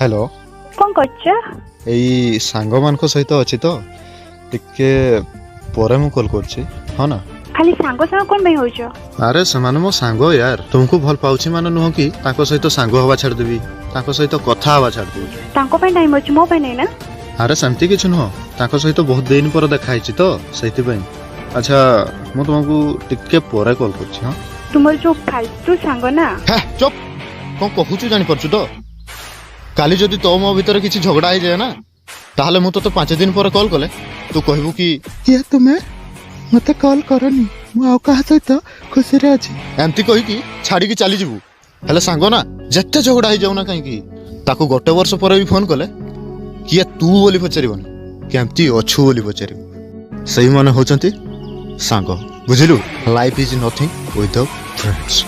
hello कौन करछ एई सांग मानक सहित अछि तो टिके परे मु कॉल करछि हाँ ना खाली सांग सांग कोन भाई होइछ अरे समान मो सांग यार तुमको भल पाउछि मान नुह कि ताको सहित सांग हवा छाड़ देबी ताको सहित कथा हवा छाड़ देबी तांको पे टाइम होइछ मो पे नै ना अरे सेमती किछ नुह ताको सहित बहुत दिन पर देखा हिछि तो सेति पई अच्छा मु तुमको टिके परे कॉल करछि हां तुमर जो फालतू सांग ना हे चुप कोन कहूछु जानि परछु तो काली जदि तो मो भीतर किछि झगड़ा आइ जाय ना ताहले मु तो 5 दिन पर कॉल कले तू कहबू कि ये तुम्हें मते कॉल करनी मु आउ कहा सहित खुशी रे अछि एमती कहि कि छाड़ी कि चली जिवु हेले सांगो ना जत्ते झगड़ा आइ जाउ ना काई कि ताको गोटे वर्ष पर भी फोन कले कि तू बोली पचारिबनी केमती अछु बोली पचारिबू सही माने होचंती सांगो बुझिलु life is nothing without friends